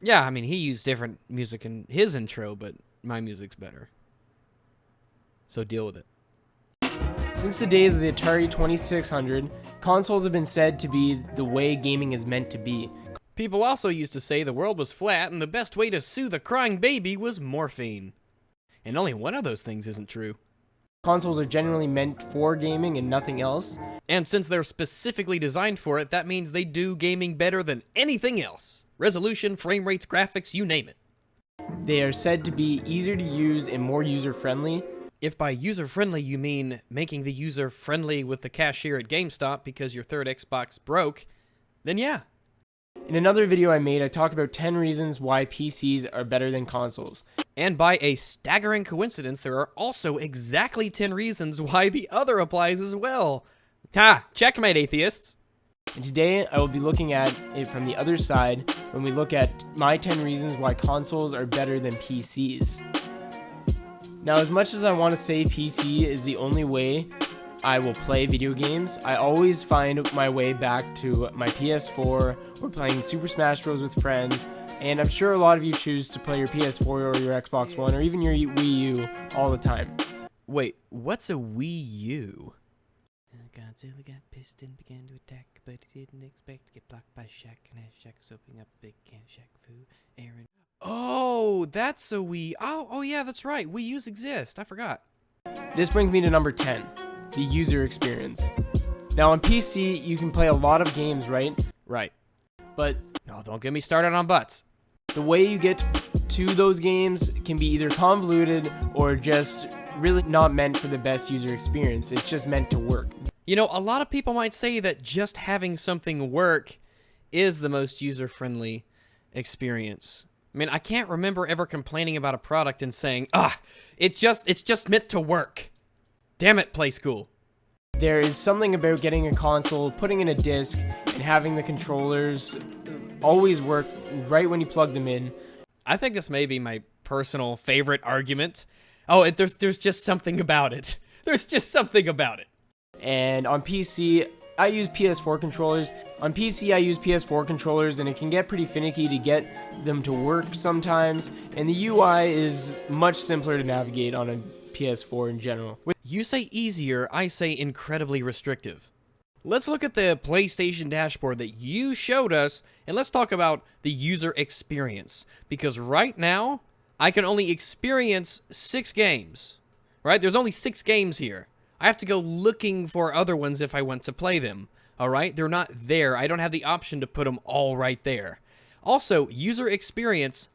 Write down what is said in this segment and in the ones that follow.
Yeah, I mean, he used different music in his intro, but my music's better. So deal with it. Since the days of the Atari 2600, consoles have been said to be the way gaming is meant to be. People also used to say the world was flat and the best way to soothe a crying baby was morphine. And only one of those things isn't true. Consoles are generally meant for gaming and nothing else. And since they're specifically designed for it, that means they do gaming better than anything else. Resolution, frame rates, graphics, you name it. They are said to be easier to use and more user-friendly. If by user-friendly you mean making the user friendly with the cashier at GameStop because your third Xbox broke, then yeah. In another video I made, I talk about 10 reasons why PCs are better than consoles. And by a staggering coincidence, there are also exactly 10 reasons why the other applies as well. Ha! Checkmate, atheists! And today, I will be looking at it from the other side when we look at my 10 reasons why consoles are better than PCs. Now, as much as I want to say PC is the only way I will play video games, I always find my way back to my PS4 or playing Super Smash Bros. With friends, and I'm sure a lot of you choose to play your PS4 or your Xbox One or even your Wii U all the time. Wait, what's a Wii U? Godzilla got pissed and began to attack, but he didn't expect to get blocked by Shaq, and as Shaq was opening up a big can of Shaq Fu, Aaron... Oh, that's a Wii... Oh yeah, that's right. Wii U's exist. I forgot. This brings me to number 10, the user experience. Now on PC, you can play a lot of games, right? Right. But no, don't get me started on butts. The way you get to those games can be either convoluted or just really not meant for the best user experience. It's just meant to work. You know, a lot of people might say that just having something work is the most user-friendly experience. I mean, I can't remember ever complaining about a product and saying, it's just meant to work. Damn it, Play School. There is something about getting a console, putting in a disc, and having the controllers always work right when you plug them in. I think this may be my personal favorite argument. Oh, there's just something about it. There's just something about it. And on PC, I use PS4 controllers. On PC, I use PS4 controllers, and it can get pretty finicky to get them to work sometimes. And the UI is much simpler to navigate on a PS4 in general. You say easier, I say incredibly restrictive. Let's look at the PlayStation dashboard that you showed us, and let's talk about the user experience. Because right now, I can only experience 6 games. Right? There's only 6 games here. I have to go looking for other ones if I want to play them. Alright? They're not there. I don't have the option to put them all right there. Also, user experience,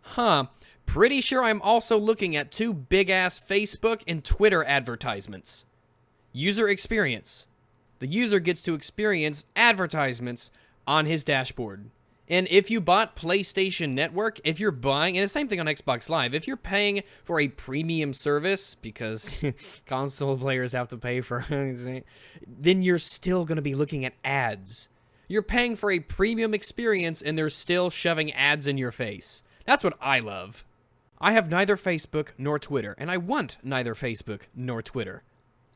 pretty sure I'm also looking at 2 big-ass Facebook and Twitter advertisements. User experience. The user gets to experience advertisements on his dashboard. And if you bought PlayStation Network, if you're buying, and the same thing on Xbox Live, if you're paying for a premium service, because console players have to pay for then you're still going to be looking at ads. You're paying for a premium experience, and they're still shoving ads in your face. That's what I love. I have neither Facebook nor Twitter, and I want neither Facebook nor Twitter.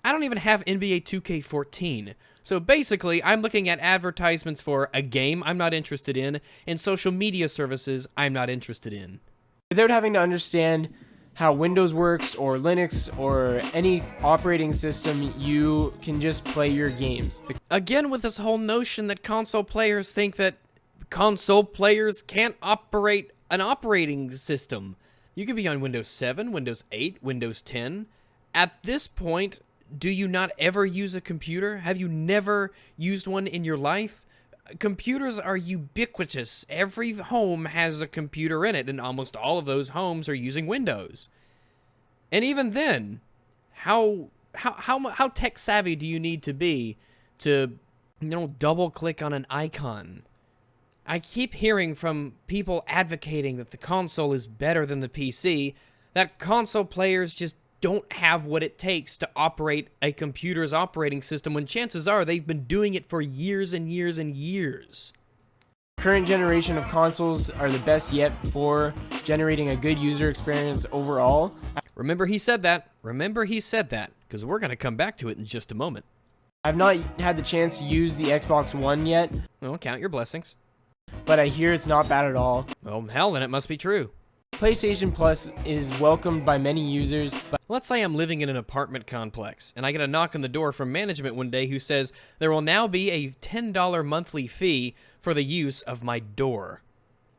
I don't even have NBA 2K14. So basically, I'm looking at advertisements for a game I'm not interested in, and social media services I'm not interested in. Without having to understand how Windows works, or Linux, or any operating system, you can just play your games. Again, with this whole notion that console players think that console players can't operate an operating system. You could be on Windows 7, Windows 8, Windows 10. At this point, do you not ever use a computer? Have you never used one in your life? Computers are ubiquitous. Every home has a computer in it, and almost all of those homes are using Windows. And even then, how tech savvy do you need to be to, double click on an icon? I keep hearing from people advocating that the console is better than the PC, that console players just don't have what it takes to operate a computer's operating system, when chances are they've been doing it for years and years and years. Current generation of consoles are the best yet for generating a good user experience overall. Remember he said that. Remember he said that, because we're going to come back to it in just a moment. I've not had the chance to use the Xbox One yet. Well, count your blessings. but I hear it's not bad at all. Well, hell, then it must be true. PlayStation Plus is welcomed by many users, but Let's say I'm living in an apartment complex, and I get a knock on the door from management one day who says there will now be a $10 monthly fee for the use of my door.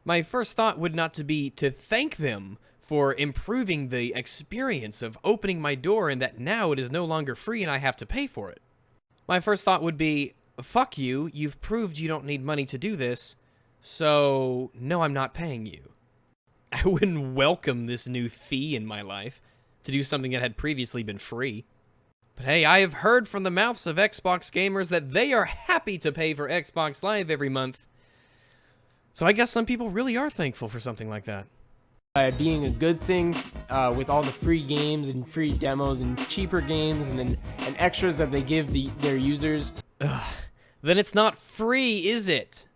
My first thought would not to be to thank them for improving the experience of opening my door and that now it is no longer free and I have to pay for it. My first thought would be, fuck you, you've proved you don't need money to do this, so no, I'm not paying you. I wouldn't welcome this new fee in my life to do something that had previously been free. But hey, I have heard from the mouths of Xbox gamers that they are happy to pay for Xbox Live every month. So I guess some people really are thankful for something like that. being a good thing with all the free games and free demos and cheaper games and extras that they give their users. Then it's not free, is it?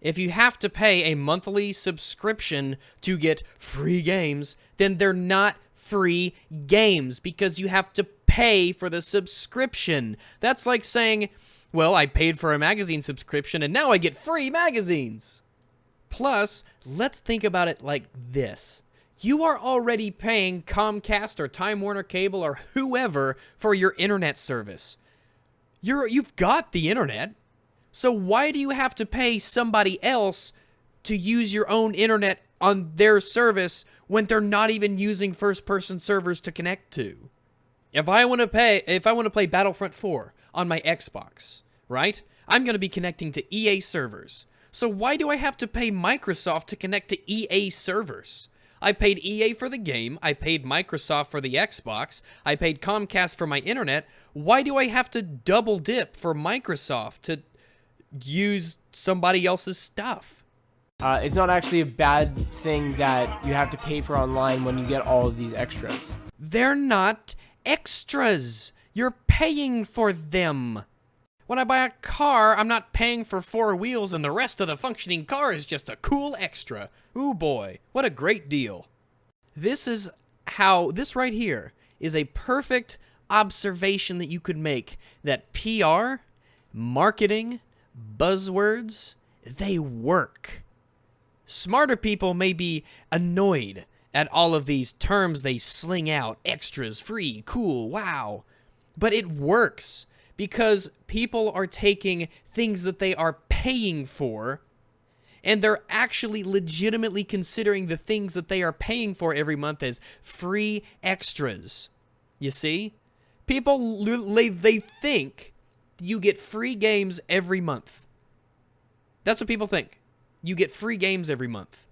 If you have to pay a monthly subscription to get free games, then they're not free games because you have to pay for the subscription. That's like saying, well, I paid for a magazine subscription and now I get free magazines. Plus, let's think about it like this. You are already paying Comcast or Time Warner Cable or whoever for your internet service. You've got the internet. So why do you have to pay somebody else to use your own internet on their service when they're not even using first-person servers to connect to? If I want to play Battlefront 4 on my Xbox, right? I'm going to be connecting to EA servers. So why do I have to pay Microsoft to connect to EA servers? I paid EA for the game, I paid Microsoft for the Xbox, I paid Comcast for my internet. Why do I have to double dip for Microsoft to use somebody else's stuff? It's not actually a bad thing that you have to pay for online when you get all of these extras. They're not extras. You're paying for them. When I buy a car, I'm not paying for 4 wheels and the rest of the functioning car is just a cool extra. Ooh boy, what a great deal. This right here is a perfect observation that you could make that PR, marketing, buzzwords, they work. Smarter people may be annoyed at all of these terms they sling out, extras, free, cool, wow. But it works because people are taking things that they are paying for and they're actually legitimately considering the things that they are paying for every month as free extras. You see? People, they think you get free games every month. That's what people think. You get free games every month.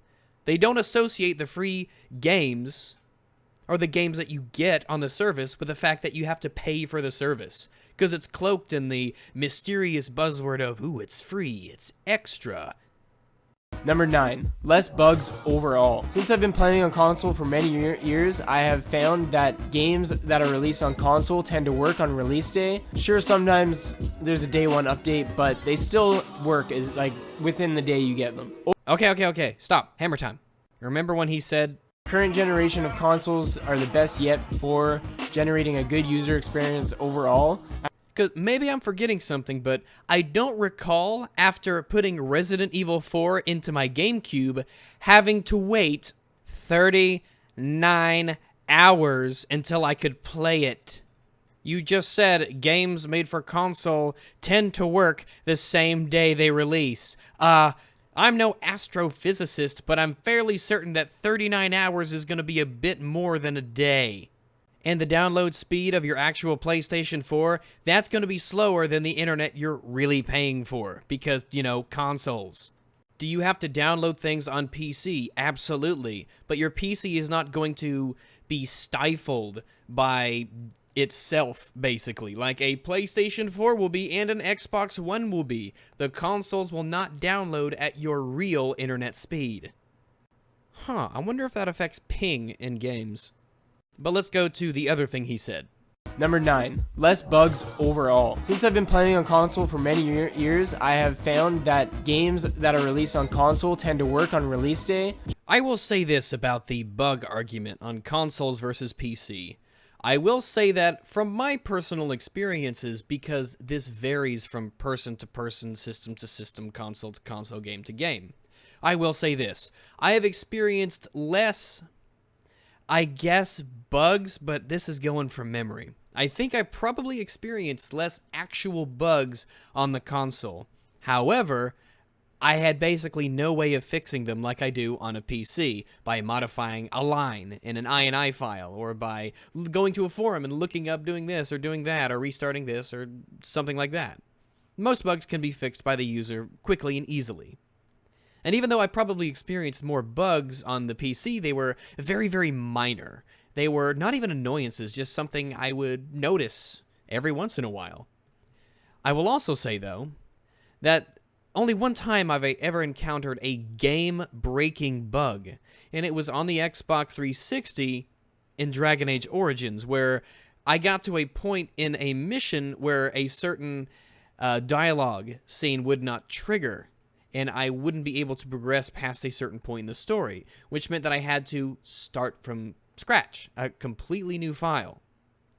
They don't associate the free games or the games that you get on the service with the fact that you have to pay for the service. Because it's cloaked in the mysterious buzzword of, ooh, it's free, it's extra. Number 9, less bugs overall. Since I've been playing on console for many years, I have found that games that are released on console tend to work on release day. Sure, sometimes there's a day one update, but they still work as like within the day you get them. Okay, stop. Hammer time. Remember when he said, Current generation of consoles are the best yet for generating a good user experience overall. Because maybe I'm forgetting something, but I don't recall, after putting Resident Evil 4 into my GameCube, having to wait 39 hours until I could play it. You just said games made for console tend to work the same day they release. I'm no astrophysicist, but I'm fairly certain that 39 hours is going to be a bit more than a day. And the download speed of your actual PlayStation 4, that's going to be slower than the internet you're really paying for. Because, you know, consoles. Do you have to download things on PC? Absolutely. But your PC is not going to be stifled by itself, basically. Like a PlayStation 4 will be and an Xbox One will be. The consoles will not download at your real internet speed. I wonder if that affects ping in games. But let's go to the other thing he said. Number 9, less bugs overall. Since I've been playing on console for many years, I have found that games that are released on console tend to work on release day. I will say this about the bug argument on consoles versus PC. I will say that from my personal experiences, because this varies from person to person, system to system, console to console, game to game. I will say this. I have experienced less, I guess, bugs, but this is going from memory. I think I probably experienced less actual bugs on the console. However, I had basically no way of fixing them like I do on a PC by modifying a line in an INI file, or by going to a forum and looking up doing this or doing that, or restarting this or something like that. Most bugs can be fixed by the user quickly and easily. And even though I probably experienced more bugs on the PC, they were very, very minor. They were not even annoyances, just something I would notice every once in a while. I will also say, though, that only one time I've ever encountered a game-breaking bug, and it was on the Xbox 360 in Dragon Age Origins, where I got to a point in a mission where a certain dialogue scene would not trigger, and I wouldn't be able to progress past a certain point in the story, which meant that I had to start from scratch, a completely new file.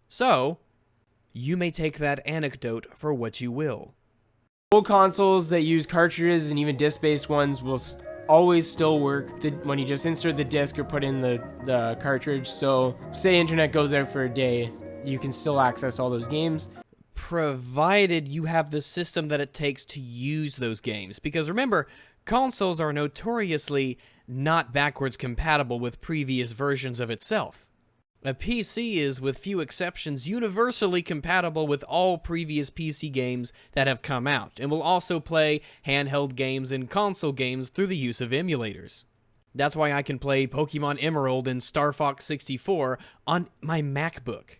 So, you may take that anecdote for what you will. Old consoles that use cartridges and even disc-based ones will always still work when you just insert the disc or put in the cartridge. So say internet goes out for a day, you can still access all those games, provided you have the system that it takes to use those games. Because remember, consoles are notoriously not backwards compatible with previous versions of itself. A PC is, with few exceptions, universally compatible with all previous PC games that have come out, and will also play handheld games and console games through the use of emulators. That's why I can play Pokemon Emerald and Star Fox 64 on my MacBook.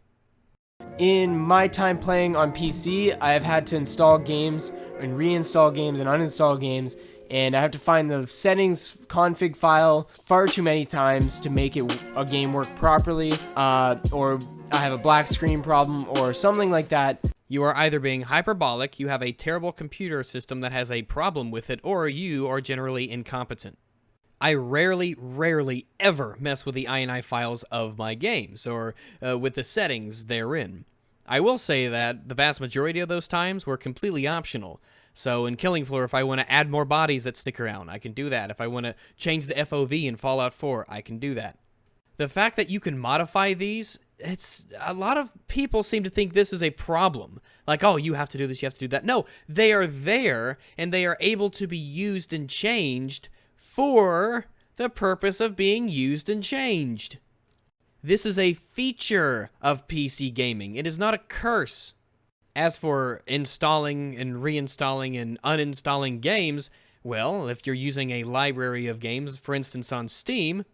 In my time playing on PC, I have had to install games and reinstall games and uninstall games, and I have to find the settings config file far too many times to make a game work properly, or I have a black screen problem or something like that. You are either being hyperbolic, you have a terrible computer system that has a problem with it, or you are generally incompetent. I rarely ever mess with the INI files of my games, or with the settings therein. I will say that the vast majority of those times were completely optional. So in Killing Floor, if I want to add more bodies that stick around, I can do that. If I want to change the FOV in Fallout 4, I can do that. The fact that you can modify these, a lot of people seem to think this is a problem. Like, oh, you have to do this, you have to do that. No, they are there, and they are able to be used and changed for the purpose of being used and changed. This is a feature of PC gaming. It is not a curse. As for installing and reinstalling and uninstalling games, well, if you're using a library of games, for instance on Steam,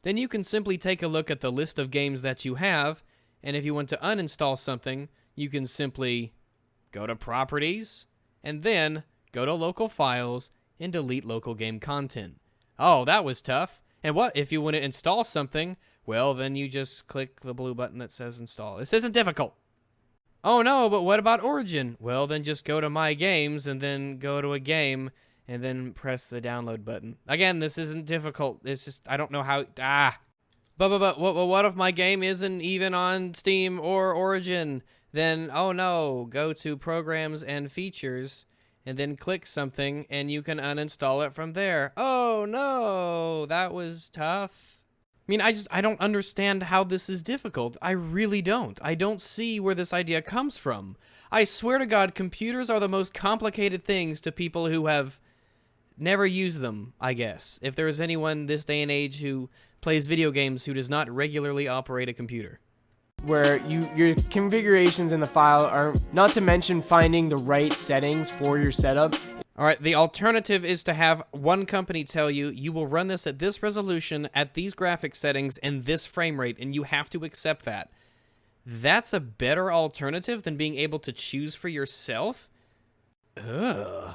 then you can simply take a look at the list of games that you have, and if you want to uninstall something, you can simply go to Properties, and then go to Local Files, and delete local game content. Oh, that was tough. And what if you want to install something? Well, then you just click the blue button that says install. This isn't difficult. Oh no, but what about Origin? Well, then just go to My Games and then go to a game and then press the download button. Again, this isn't difficult. It's just, I don't know how, But what if my game isn't even on Steam or Origin? Then, oh no, go to Programs and Features and then click something and you can uninstall it from there. Oh no, that was tough. I mean, I don't understand how this is difficult. I really don't. I don't see where this idea comes from. I swear to God, computers are the most complicated things to people who have never used them, I guess. If there is anyone this day and age who plays video games who does not regularly operate a computer. Where your configurations in the file are, not to mention finding the right settings for your setup. All right, the alternative is to have one company tell you, you will run this at this resolution, at these graphic settings, and this frame rate, and you have to accept that. That's a better alternative than being able to choose for yourself? Ugh.